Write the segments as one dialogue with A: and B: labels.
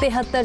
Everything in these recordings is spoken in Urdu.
A: 73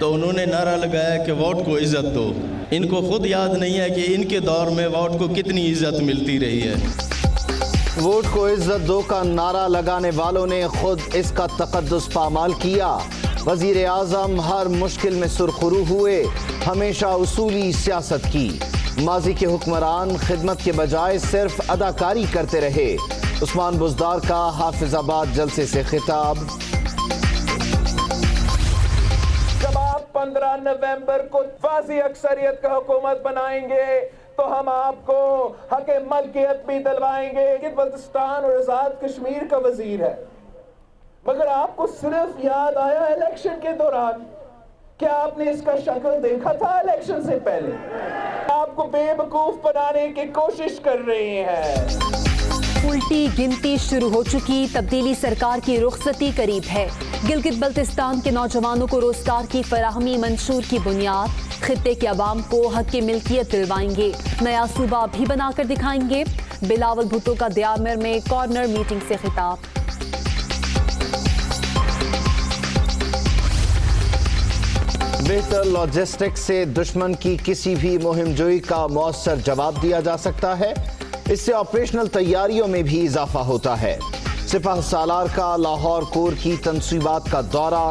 B: تو انہوں نے نعرہ لگایا کہ ووٹ کو عزت دو. ان کو خود یاد نہیں ہے کہ ان کے دور میں ووٹ کو کتنی عزت ملتی رہی ہے.
C: ووٹ کو عزت دو کا نعرہ لگانے والوں نے خود اس کا تقدس پامال کیا. وزیر اعظم ہر مشکل میں سرخرو ہوئے، ہمیشہ اصولی سیاست کی. ماضی کے حکمران خدمت کے بجائے صرف اداکاری کرتے رہے. عثمان بزدار کا حافظ آباد جلسے سے خطاب.
D: جب آپ 15 نومبر کو واضح اکثریت کا حکومت بنائیں گے تو ہم آپ کو حق ملکیت بھی دلوائیں گے. یہ بلوچستان اور آزاد کشمیر کا وزیر ہے، مگر آپ کو صرف یاد آیا الیکشن کے دوران. کیا آپ نے اس کا شکل دیکھا تھا الیکشن سے پہلے؟ آپ کو بے وقوف بنانے کی کوشش کر رہے ہیں.
A: الٹی گنتی شروع ہو چکی، تبدیلی سرکار کی رخصتی قریب ہے. گلگت بلتستان کے نوجوانوں کو روزگار کی فراہمی منشور کی بنیاد. خطے کے عوام کو حق کی ملکیت دلوائیں گے، نیا صوبہ بھی بنا کر دکھائیں گے. بلاول بھٹو کا دیامر میں کارنر میٹنگ سے خطاب.
C: بہتر لاجسٹکس سے دشمن کی کسی بھی مہم جوئی کا مؤثر جواب دیا جا سکتا ہے. اس سے آپریشنل تیاریوں میں بھی اضافہ ہوتا ہے. سپہ سالار کا لاہور کور کی تنصیبات کا دورہ.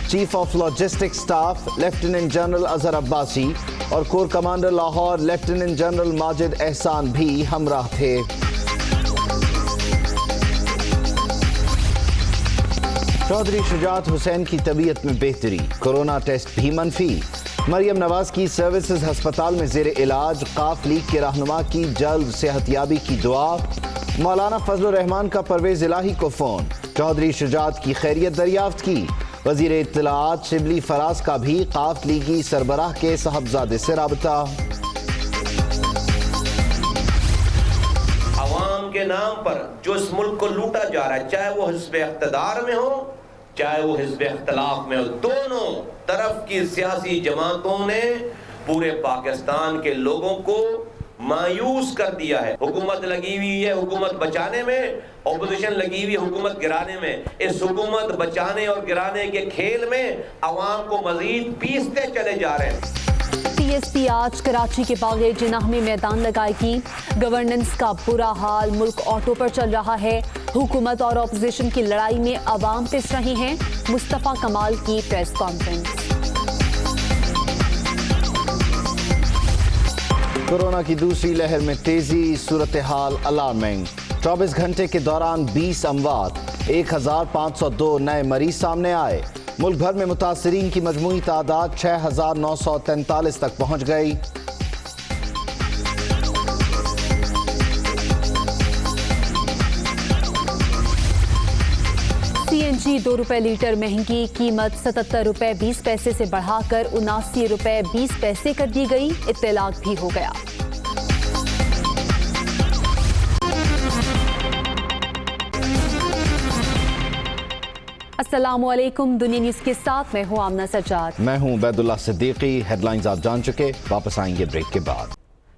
C: Chief of logistics staff lieutenant general Azhar Abbasi اور corps commander Lahore lieutenant general Majid Ahsan بھی ہمراہ تھے. چودھری شجاعت حسین کی طبیعت میں بہتری، کورونا ٹیسٹ بھی منفی. مریم نواز کی سروسز ہسپتال میں زیر علاج. قاف لیگ کے رہنما کی جلد صحت یابی کی دعا. مولانا فضل الرحمان کا پرویز الہی کو فون، چودھری شجاعت کی خیریت دریافت کی. وزیر اطلاعات شبلی فراز کا بھی قاف لیگی سربراہ کے صاحبزادے سے رابطہ.
E: عوام کے نام پر جو اس ملک کو لوٹا جا رہا ہے، چاہے وہ حزب اقتدار میں ہو چاہے وہ حزب اختلاف میں ہو، دونوں طرف کی سیاسی جماعتوں نے پورے پاکستان کے لوگوں کو مایوس کر دیا ہے. حکومت لگی ہوئی ہے حکومت بچانے میں، اپوزیشن لگی ہوئی حکومت گرانے میں. اس حکومت بچانے اور گرانے کے کھیل میں عوام کو مزید پیستے چلے جا رہے ہیں.
A: پی ایس پی آج کراچی کے باغ جناح میں میدان لگائے گی. گورننس کا برا حال، ملک آٹو پر چل رہا ہے. حکومت اور اپوزیشن کی لڑائی میں عوام پس رہے ہیں. مصطفیٰ کمال کی پریس کانفرنس.
C: کورونا کی دوسری لہر میں تیزی، صورتحال الارمنگ. 24 گھنٹے کے دوران 20 اموات، 1502 نئے مریض سامنے آئے. ملک بھر میں متاثرین کی مجموعی تعداد 6943 تک پہنچ گئی.
A: سی این جی 2 روپے لیٹر مہنگی، قیمت 77 روپے 20 پیسے سے بڑھا کر 79 روپے 20 پیسے کر دی گئی. اطلاق بھی ہو گیا. السلام علیکم، دنیا نیوز کے ساتھ میں ہوں آمنہ سجاد.
C: میں ہوں عبید اللہ صدیقی. ہیڈ لائنز آپ جان چکے، واپس آئیں گے بریک کے بعد.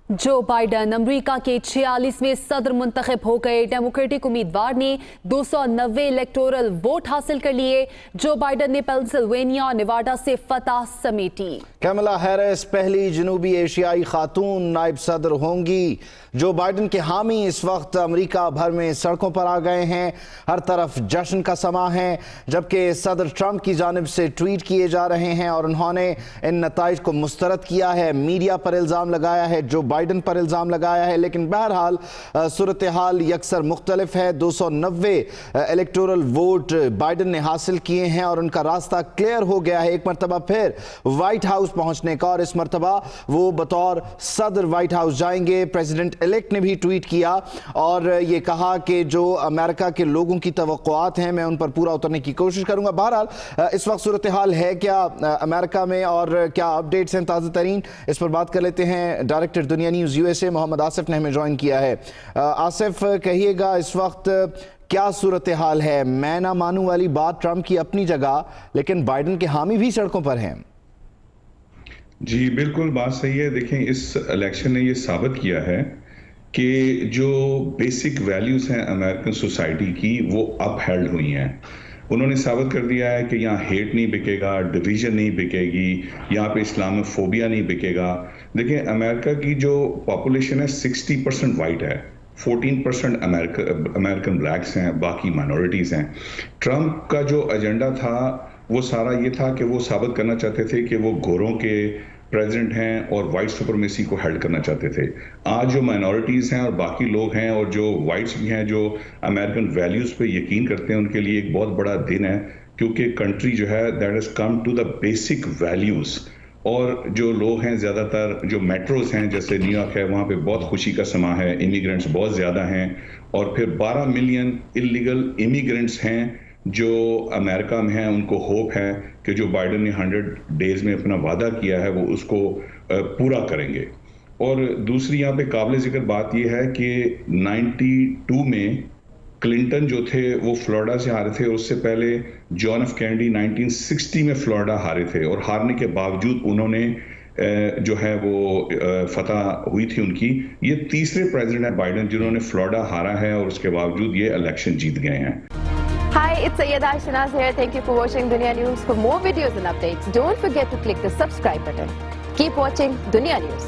A: جو بائیڈن امریکہ کے 46ویں صدر منتخب ہو گئے. ڈیموکریٹک امیدوار نے 290 الیکٹورل ووٹ حاصل کر لیے. جو بائیڈن نے پینسلوینیا اور نیواڈا سے فتح سمیٹی.
C: کیملا ہیرس پہلی جنوبی ایشیائی خاتون نائب صدر ہوں گی. جو بائیڈن کے حامی اس وقت امریکہ بھر میں سڑکوں پر آ گئے ہیں. ہر طرف جشن کا سما ہے، جبکہ صدر ٹرمپ کی جانب سے ٹویٹ کیے جا رہے ہیں اور انہوں نے ان نتائج کو مسترد کیا ہے. میڈیا پر الزام لگایا ہے، جو بائیڈن پر الزام لگایا ہے، لیکن بہرحال صورتحال یکسر مختلف ہے. 290 الیکٹورل ووٹ بائیڈن نے حاصل کیے ہیں اور ان کا راستہ کلیئر ہو گیا ہے ایک مرتبہ پھر وائٹ ہاؤس پہنچنے کا. اور اس مرتبہ وہ بطور صدر وائٹ ہاؤس جائیں گے. پریزیڈنٹ الیکٹ نے بھی ٹویٹ کیا اور یہ کہا کہ جو امریکہ کے لوگوں کی توقعات ہیں میں ان پر پورا اترنے کی کوشش کروں گا. بہرحال اس وقت صورتحال ہے کیا امریکہ میں اور کیا اپڈیٹس ہیں تازہ ترین، اس پر بات کر لیتے ہیں. ڈائریکٹر دنیا نیوز یو ایس اے محمد آصف نے ہمیں جوائن کیا ہے. آصف، کہیے گا اس وقت کیا صورتحال ہے؟ میں نہ مانوں والی بات ٹرمپ کی اپنی جگہ، لیکن بائیڈن کے حامی بھی سڑکوں پر ہیں.
F: جی بالکل بات صحیح ہے. دیکھیں اس الیکشن نے یہ ثابت کیا ہے کہ جو بیسک ویلیوز ہیں امریکن سوسائٹی کی وہ اپ ہیلڈ ہوئی ہیں. انہوں نے ثابت کر دیا ہے کہ یہاں ہیٹ نہیں بکے گا، ڈویژن نہیں بکے گی، یہاں پہ اسلاموفوبیا نہیں بکے گا. دیکھیں امریکہ کی جو پاپولیشن ہے 60% وائٹ ہے، 14% امریکن بلیکس ہیں، باقی مائنورٹیز ہیں. ٹرمپ کا جو ایجنڈا تھا وہ سارا یہ تھا کہ وہ ثابت کرنا چاہتے تھے کہ وہ گوروں کے پریزیڈنٹ ہیں اور وائٹ سپرمیسی کو ہیلڈ کرنا چاہتے تھے. آج جو مائنورٹیز ہیں اور باقی لوگ ہیں اور جو وائٹس بھی ہیں جو امریکن ویلیوز پہ یقین کرتے ہیں، ان کے لیے ایک بہت بڑا دن ہے، کیونکہ کنٹری جو ہے that has come to the basic values. اور جو لوگ ہیں زیادہ تر جو میٹروز ہیں جیسے نیو یارک ہے، وہاں پہ بہت خوشی کا سما ہے، امیگرینٹس بہت زیادہ ہیں، اور پھر 12 ملین انلیگل امیگرینٹس ہیں جو امریکہ میں ہیں. ان کو ہوپ ہے کہ جو بائیڈن نے 100 ڈیز میں اپنا وعدہ کیا ہے وہ اس کو پورا کریں گے. اور دوسری یہاں پہ قابل ذکر بات یہ ہے کہ 92 میں کلنٹن جو تھے وہ فلوریڈا سے ہارے تھے، اور اس سے پہلے جان ایف کینیڈی 1960 میں فلوریڈا ہارے تھے، اور ہارنے کے باوجود انہوں نے جو ہے وہ فتح ہوئی تھی ان کی. یہ تیسرے پریزیڈنٹ ہیں بائیڈن جنہوں نے فلوریڈا ہارا ہے اور اس کے باوجود یہ الیکشن جیت گئے ہیں.
G: Hi, it's Sayyeda Shanaz here. Thank you for watching Dunia News. For more videos and updates, don't forget to click the subscribe button. Keep watching Dunia News.